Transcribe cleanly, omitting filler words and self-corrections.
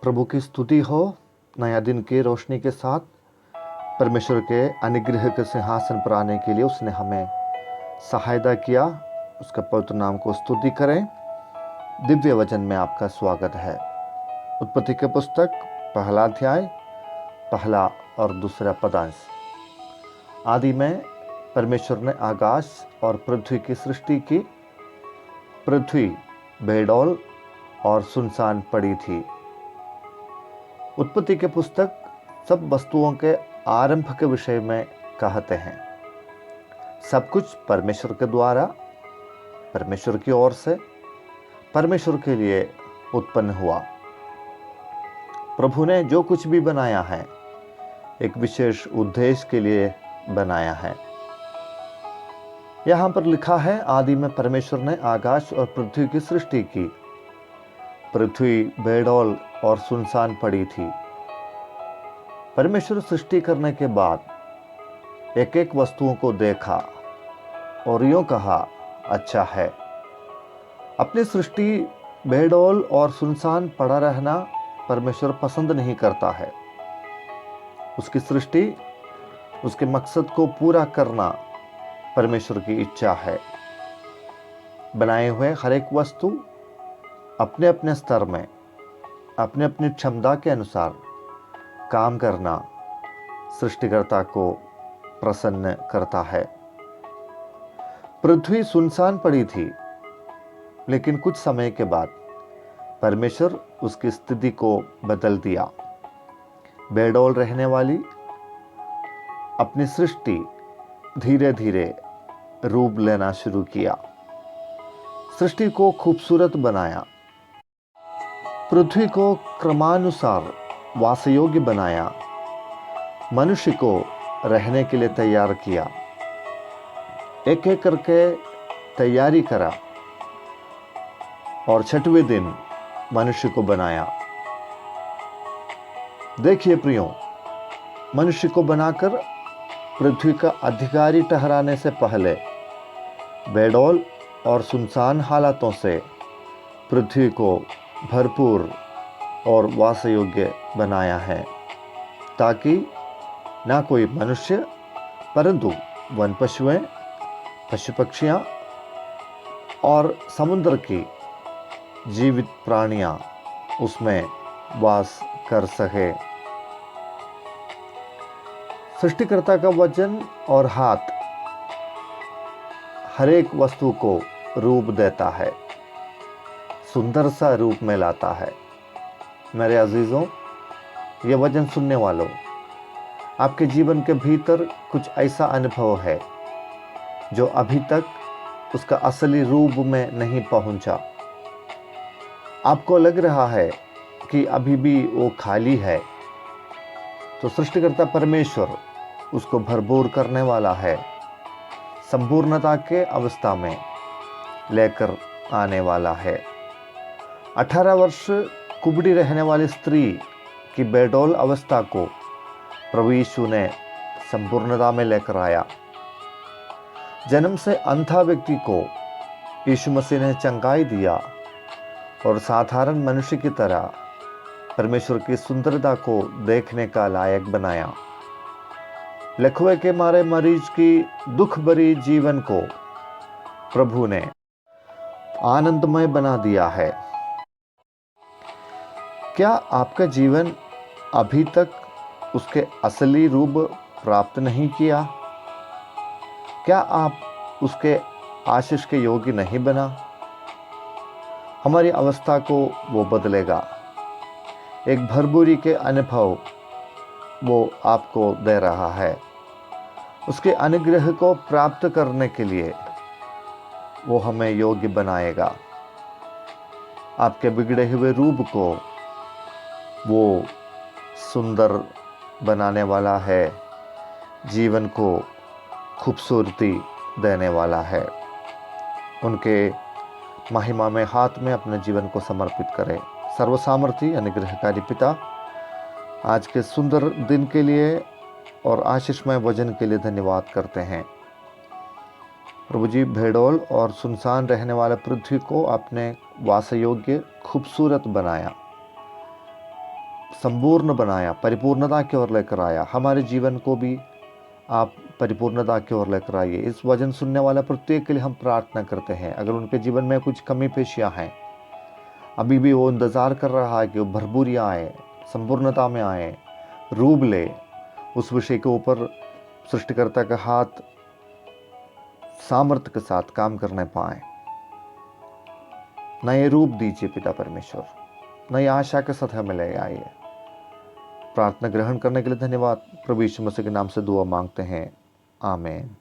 प्रभु की स्तुति हो। नया दिन की रोशनी के साथ परमेश्वर के अनुग्रह के सिंहासन पर आने के लिए उसने हमें सहायता किया। उसका पवित्र नाम को स्तुति करें। दिव्य वचन में आपका स्वागत है। उत्पत्ति के पुस्तक पहला अध्याय, पहला और दूसरा पदांश। आदि में परमेश्वर ने आकाश और पृथ्वी की सृष्टि की। पृथ्वी बेडौल और सुनसान पड़ी थी। उत्पत्ति के पुस्तक सब वस्तुओं के आरंभ के विषय में कहते हैं। सब कुछ परमेश्वर के द्वारा, परमेश्वर की ओर से, परमेश्वर के लिए उत्पन्न हुआ। प्रभु ने जो कुछ भी बनाया है एक विशेष उद्देश्य के लिए बनाया है। यहाँ पर लिखा है, आदि में परमेश्वर ने आकाश और पृथ्वी की सृष्टि की। पृथ्वी बेडौल और सुनसान पड़ी थी। परमेश्वर सृष्टि करने के बाद एक एक वस्तुओं को देखा और यूं कहा, अच्छा है। अपनी सृष्टि बेडौल और सुनसान पड़ा रहना परमेश्वर पसंद नहीं करता है। उसकी सृष्टि, उसके मकसद को पूरा करना परमेश्वर की इच्छा है। बनाए हुए हर एक वस्तु अपने अपने स्तर में, अपने अपनी क्षमता के अनुसार काम करना सृष्टिकर्ता को प्रसन्न करता है। पृथ्वी सुनसान पड़ी थी, लेकिन कुछ समय के बाद परमेश्वर उसकी स्थिति को बदल दिया। बेडौल रहने वाली अपनी सृष्टि धीरे धीरे रूप लेना शुरू किया। सृष्टि को खूबसूरत बनाया, पृथ्वी को क्रमानुसार वासयोग्य बनाया, मनुष्य को रहने के लिए तैयार किया। एक एक करके तैयारी करा और छठवें दिन मनुष्य को बनाया। देखिए प्रियो, मनुष्य को बनाकर पृथ्वी का अधिकारी ठहराने से पहले बेडौल और सुनसान हालातों से पृथ्वी को भरपूर और वासयोग्य बनाया है, ताकि ना कोई मनुष्य परंतु वन पशुएं, पशु पक्षियां और समुद्र की जीवित प्राणियां उसमें वास कर सके। सृष्टिकर्ता का वचन और हाथ हर एक वस्तु को रूप देता है, सुंदर सा रूप में लाता है। मेरे अजीजों, ये वचन सुनने वालों, आपके जीवन के भीतर कुछ ऐसा अनुभव है जो अभी तक उसका असली रूप में नहीं पहुंचा। आपको लग रहा है कि अभी भी वो खाली है, तो सृष्टिकर्ता परमेश्वर उसको भरपूर करने वाला है, संपूर्णता के अवस्था में लेकर आने वाला है। 18 वर्ष कुबड़ी रहने वाली स्त्री की बेडौल अवस्था को प्रभु यीशु ने संपूर्णता में लेकर आया। जन्म से अंधा व्यक्ति को यीशु मसीह ने चंगाई दिया और साधारण मनुष्य की तरह परमेश्वर की सुंदरता को देखने का लायक बनाया। लकवे के मारे मरीज की दुख भरी जीवन को प्रभु ने आनंदमय बना दिया है। क्या आपका जीवन अभी तक उसके असली रूप प्राप्त नहीं किया? क्या आप उसके आशीष के योग्य नहीं बना? हमारी अवस्था को वो बदलेगा। एक भरपूरी के अनुभव वो आपको दे रहा है। उसके अनुग्रह को प्राप्त करने के लिए वो हमें योग्य बनाएगा। आपके बिगड़े हुए रूप को वो सुंदर बनाने वाला है, जीवन को खूबसूरती देने वाला है। उनके महिमा में हाथ में अपने जीवन को समर्पित करें। सर्वसामर्थी अनुग्रहकारी पिता, आज के सुंदर दिन के लिए और आशीषमय वचन के लिए धन्यवाद करते हैं। प्रभु जी, बेडौल और सुनसान रहने वाले पृथ्वी को अपने वासयोग्य खूबसूरत बनाया। संपूर्ण बनाया, परिपूर्णता की ओर लेकर आया। हमारे जीवन को भी आप परिपूर्णता की ओर लेकर आइए। इस वचन सुनने वाला प्रत्येक के लिए हम प्रार्थना करते हैं। अगर उनके जीवन में कुछ कमी पेशियां हैं, अभी भी वो इंतज़ार कर रहा है कि वो भरपूरियाँ आए, संपूर्णता में आए, रूप ले, उस विषय के ऊपर सृष्टिकर्ता का हाथ सामर्थ्य के साथ काम करने पाए। नए रूप दीजिए पिता परमेश्वर, नई आशा के साथ हमें ले आइए। प्रार्थना ग्रहण करने के लिए धन्यवाद। प्रभु यीशु मसीह के नाम से दुआ मांगते हैं, आमीन।